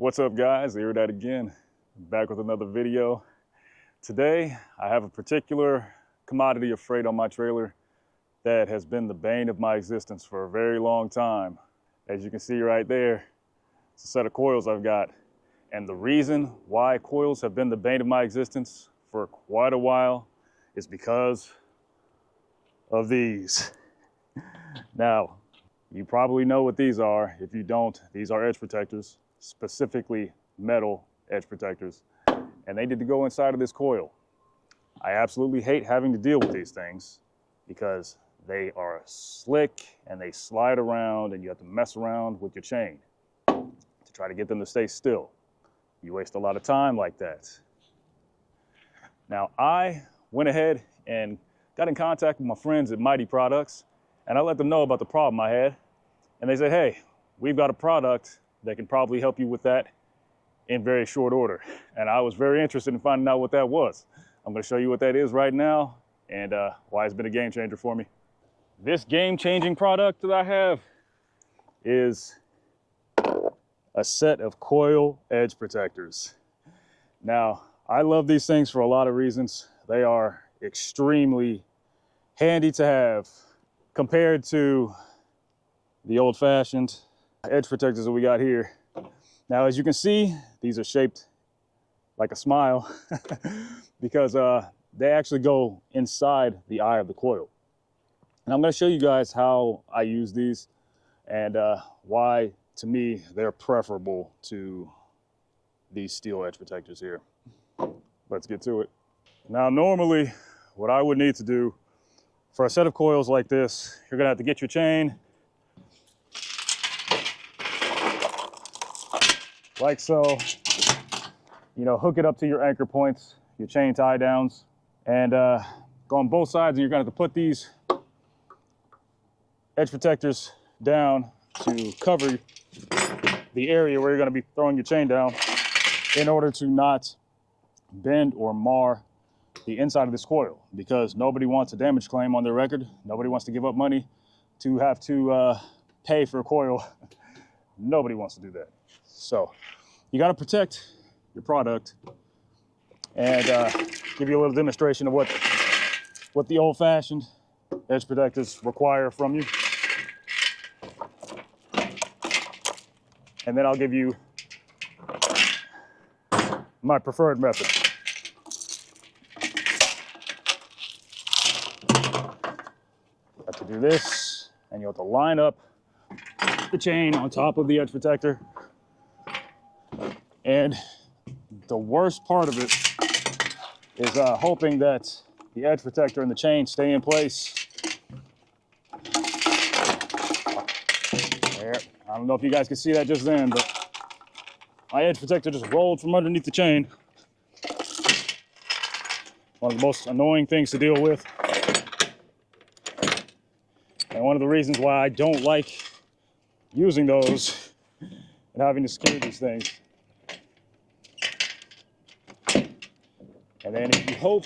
What's up, guys? Here that again, back with another video. Today I have a particular commodity of freight on my trailer that has been the bane of my existence for a very long time. As you can see right there, it's a set of coils I've got, and the reason why coils have been the bane of my existence for quite a while is because of these. Now, you probably know what these are. If you don't, these are edge protectors, specifically metal edge protectors, and they need to go inside of this coil. I absolutely hate having to deal with these things because they are slick and they slide around and you have to mess around with your chain to try to get them to stay still. You waste a lot of time like that. Now, I went ahead and got in contact with my friends at Mytee products, and I let them know about the problem I had. And they said, hey, we've got a product that can probably help you with that in very short order. And I was very interested in finding out what that was. I'm going to show you what that is right now and why it's been a game changer for me. This game-changing product that I have is a set of coil edge protectors. Now, I love these things for a lot of reasons. They are extremely handy to have compared to the old-fashioned edge protectors that we got here. Now, as you can see, these are shaped like a smile because they actually go inside the eye of the coil. And I'm going to show you guys how I use these and why, to me, they're preferable to these steel edge protectors here. Let's get to it. Now, normally, what I would need to do for a set of coils like this, you're going to have to get your chain like so, hook it up to your anchor points, your chain tie downs, and go on both sides, and you're going to have to put these edge protectors down to cover the area where you're going to be throwing your chain down in order to not bend or mar the inside of this coil, because nobody wants a damage claim on their record. Nobody wants to give up money to have to pay for a coil. Nobody wants to do that. So you got to protect your product, and give you a little demonstration of what the old-fashioned edge protectors require from you. And then I'll give you my preferred method. You have to do this, and you have to line up the chain on top of the edge protector. And the worst part of it is hoping that the edge protector and the chain stay in place. There. I don't know if you guys can see that just then, but my edge protector just rolled from underneath the chain. One of the most annoying things to deal with. And one of the reasons why I don't like using those and having to secure these things. And then if you hope,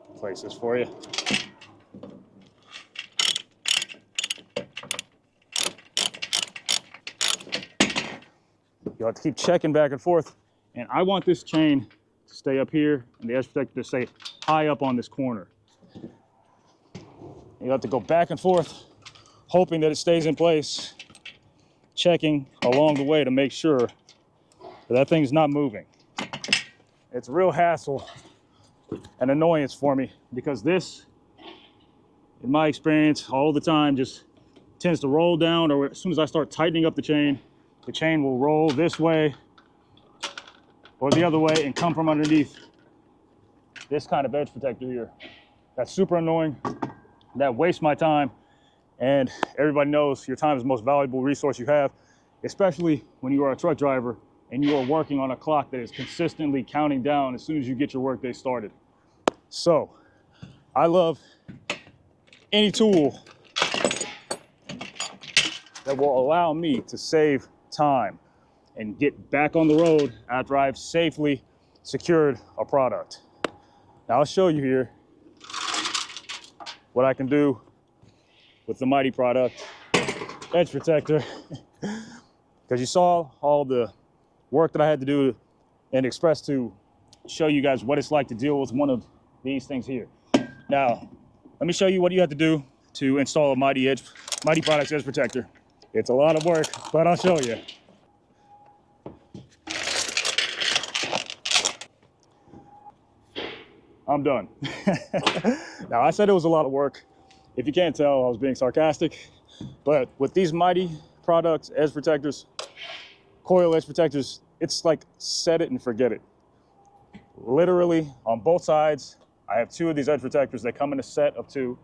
I'll place this for you. You'll have to keep checking back and forth. And I want this chain to stay up here and the edge protector to stay high up on this corner. You have to go back and forth, hoping that it stays in place, checking along the way to make sure that thing's not moving. It's a real hassle and annoyance for me because this, in my experience, all the time just tends to roll down, or as soon as I start tightening up the chain will roll this way or the other way and come from underneath this kind of edge protector here. That's super annoying. That wastes my time, and everybody knows your time is the most valuable resource you have, especially when you are a truck driver and you are working on a clock that is consistently counting down as soon as you get your workday started. So I love any tool that will allow me to save time and get back on the road after I've safely secured a product. Now I'll show you here what I can do with the Mytee product edge protector because you saw all the work that I had to do in Express to show you guys what it's like to deal with one of these things here. Now, let me show you what you have to do to install a Mytee Products Edge Protector. It's a lot of work, but I'll show you. I'm done. Now, I said it was a lot of work. If you can't tell, I was being sarcastic. But with these Mytee Products Edge Protectors, coil edge protectors, it's like set it and forget it. Literally, on both sides, I have 2 of these edge protectors. They come in a set of 2,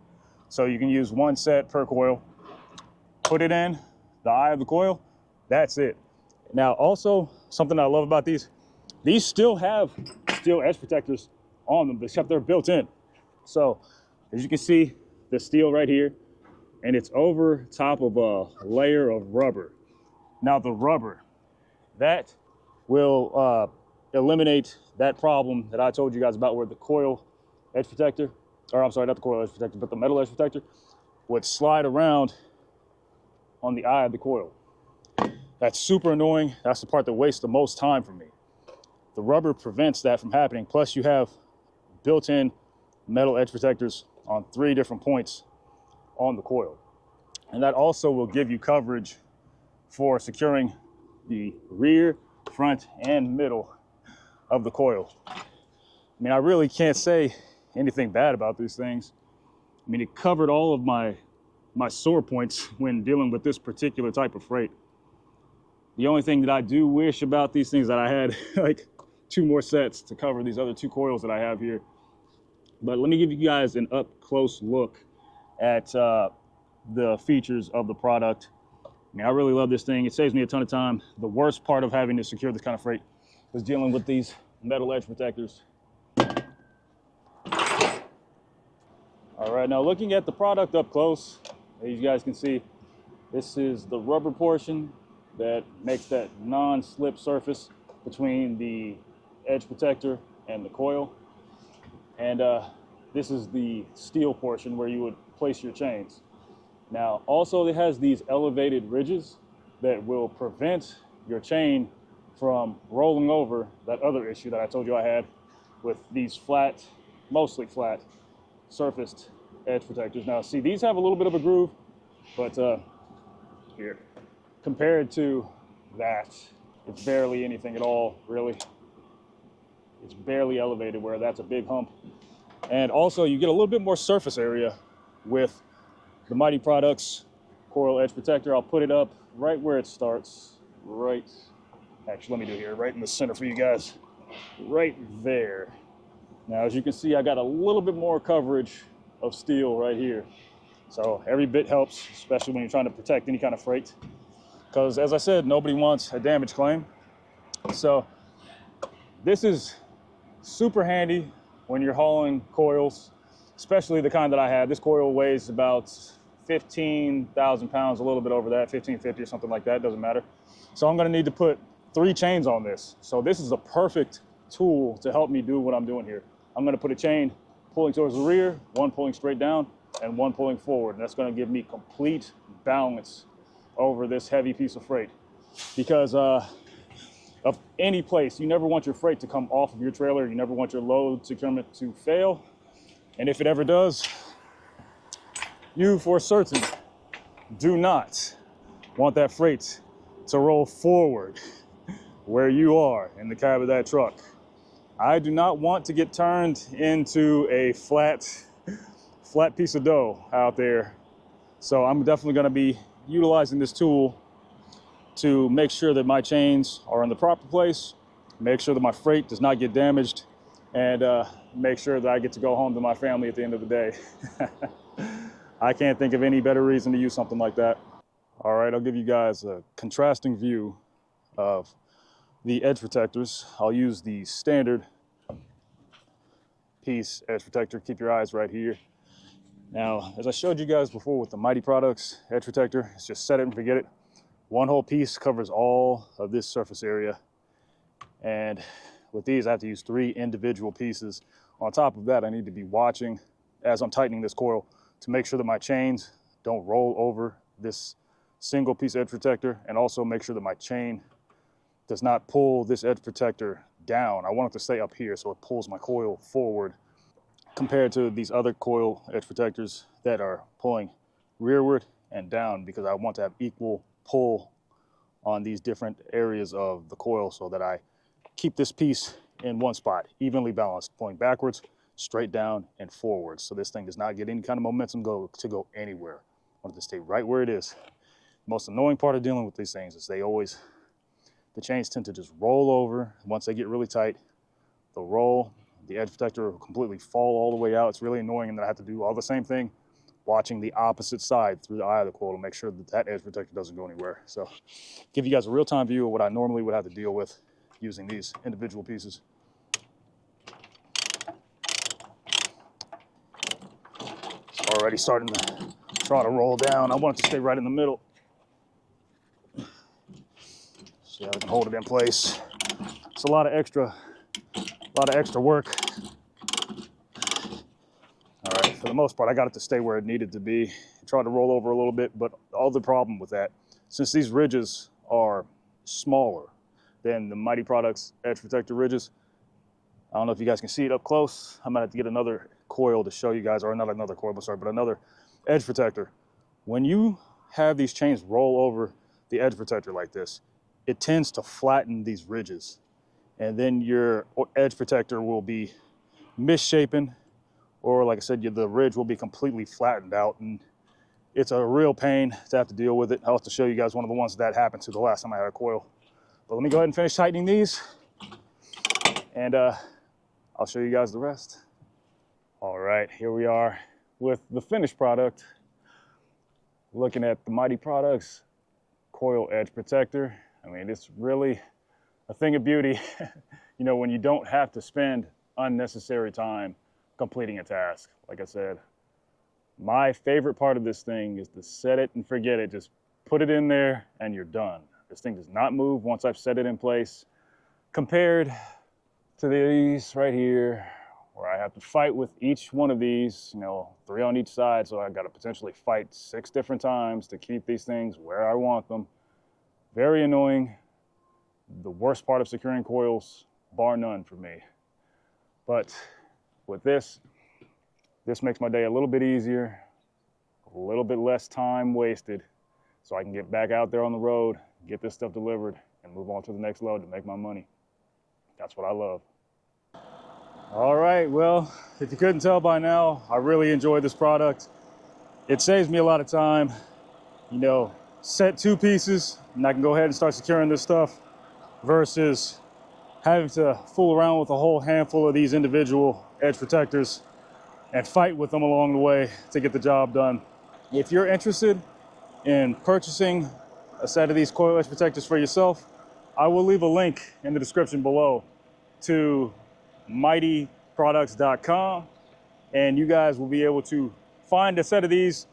so you can use 1 set per coil. Put it in the eye of the coil, that's it. Now, also, something I love about these still have steel edge protectors on them, except they're built in. So, as you can see, the steel right here, and it's over top of a layer of rubber. Now, the rubber, that will eliminate that problem that I told you guys about where the coil edge protector, or I'm sorry, not the coil edge protector, but the metal edge protector would slide around on the eye of the coil. That's super annoying. That's the part that wastes the most time for me. The rubber prevents that from happening. Plus you have built-in metal edge protectors on 3 different points on the coil. And that also will give you coverage for securing the rear, front, and middle of the coil. I mean, I really can't say anything bad about these things. I mean, it covered all of my sore points when dealing with this particular type of freight. The only thing that I do wish about these things that I had like 2 more sets to cover these other 2 coils that I have here. But let me give you guys an up close look at the features of the product. I mean, I really love this thing. It saves me a ton of time. The worst part of having to secure this kind of freight is dealing with these metal edge protectors. All right, now looking at the product up close, as you guys can see, this is the rubber portion that makes that non-slip surface between the edge protector and the coil. And this is the steel portion where you would place your chains. Now, also it has these elevated ridges that will prevent your chain from rolling over that other issue that I told you I had with these flat, mostly flat, surfaced edge protectors. Now, see, these have a little bit of a groove, but here, compared to that, it's barely anything at all, really. It's barely elevated, where that's a big hump. And also, you get a little bit more surface area with the Mytee Products Coil Edge Protector. I'll put it up right where it starts, right, actually, let me do here, right in the center for you guys, right there. Now, as you can see, I got a little bit more coverage of steel right here. So every bit helps, especially when you're trying to protect any kind of freight. Because as I said, nobody wants a damage claim. So this is super handy when you're hauling coils, especially the kind that I have. This coil weighs about 15,000 pounds, a little bit over that, 1550 or something like that, doesn't matter. So I'm gonna need to put 3 chains on this. So this is a perfect tool to help me do what I'm doing here. I'm gonna put a chain pulling towards the rear, 1 pulling straight down, and 1 pulling forward. And that's gonna give me complete balance over this heavy piece of freight. Because of any place, you never want your freight to come off of your trailer. You never want your load securement to fail. And if it ever does, you for certain do not want that freight to roll forward where you are in the cab of that truck. I do not want to get turned into a flat piece of dough out there. So I'm definitely gonna be utilizing this tool to make sure that my chains are in the proper place, make sure that my freight does not get damaged, and make sure that I get to go home to my family at the end of the day. I can't think of any better reason to use something like that. All right, I'll give you guys a contrasting view of the edge protectors. I'll use the standard piece edge protector. Keep your eyes right here. Now, as I showed you guys before with the Mytee Products edge protector, it's just set it and forget it. 1 whole piece covers all of this surface area. And with these, I have to use 3 individual pieces. On top of that, I need to be watching as I'm tightening this coil to make sure that my chains don't roll over this single piece edge protector, and also make sure that my chain does not pull this edge protector down. I want it to stay up here so it pulls my coil forward, compared to these other coil edge protectors that are pulling rearward and down, because I want to have equal pull on these different areas of the coil so that I keep this piece in one spot, evenly balanced, pulling backwards, straight down, and forward. So this thing does not get any kind of momentum to go anywhere. I want it to stay right where it is. The most annoying part of dealing with these things is the chains tend to just roll over. Once they get really tight, they'll roll. The edge protector will completely fall all the way out. It's really annoying, and then I have to do all the same thing, watching the opposite side through the eye of the coil to make sure that that edge protector doesn't go anywhere. So give you guys a real-time view of what I normally would have to deal with using these individual pieces. It's already starting to try to roll down. I want it to stay right in the middle. See how I can hold it in place. It's a lot of extra work. All right, for the most part, I got it to stay where it needed to be. I tried to roll over a little bit, but all the problem with that, since these ridges are smaller than the Mytee Products edge protector ridges, I don't know if you guys can see it up close. I might have to get another coil to show you guys, or not another coil, but another edge protector. When you have these chains roll over the edge protector like this, it tends to flatten these ridges, and then your edge protector will be misshapen, or like I said, the ridge will be completely flattened out, and it's a real pain to have to deal with it. I'll have to show you guys one of the ones that happened to the last time I had a coil. But let me go ahead and finish tightening these, and I'll show you guys the rest. All right, here we are with the finished product. Looking at the Mytee Products Coil Edge Protector. I mean, it's really a thing of beauty, you know, when you don't have to spend unnecessary time completing a task. Like I said, my favorite part of this thing is to set it and forget it. Just put it in there and you're done. This thing does not move once I've set it in place, compared to these right here, where I have to fight with each one of these, you know, 3 on each side. So I got to potentially fight 6 different times to keep these things where I want them. Very annoying. The worst part of securing coils, bar none for me. But with this makes my day a little bit easier, a little bit less time wasted, so I can get back out there on the road, get this stuff delivered, and move on to the next load to make my money. That's what I love. All right, well, if you couldn't tell by now, I really enjoyed this product. It saves me a lot of time. You know, set 2 pieces, and I can go ahead and start securing this stuff, versus having to fool around with a whole handful of these individual edge protectors and fight with them along the way to get the job done. If you're interested in purchasing a set of these coil edge protectors for yourself, I will leave a link in the description below to myteeproducts.com, and you guys will be able to find a set of these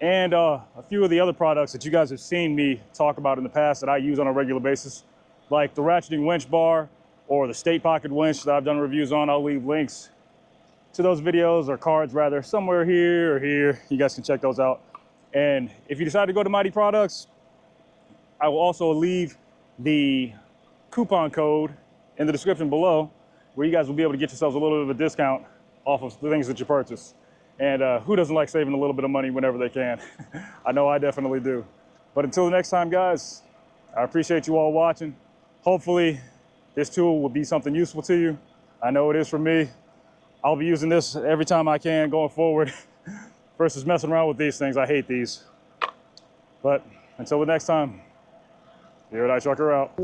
and a few of the other products that you guys have seen me talk about in the past that I use on a regular basis, like the ratcheting winch bar or the state pocket winch that I've done reviews on. I'll leave links to those videos, or cards rather, somewhere here or here. You guys can check those out. And if you decide to go to Mytee Products, I will also leave the coupon code in the description below, where you guys will be able to get yourselves a little bit of a discount off of the things that you purchase. And who doesn't like saving a little bit of money whenever they can? I know I definitely do. But until the next time, guys, I appreciate you all watching. Hopefully this tool will be something useful to you. I know it is for me. I'll be using this every time I can going forward versus messing around with these things. I hate these. But until the next time, here at iTrucker out.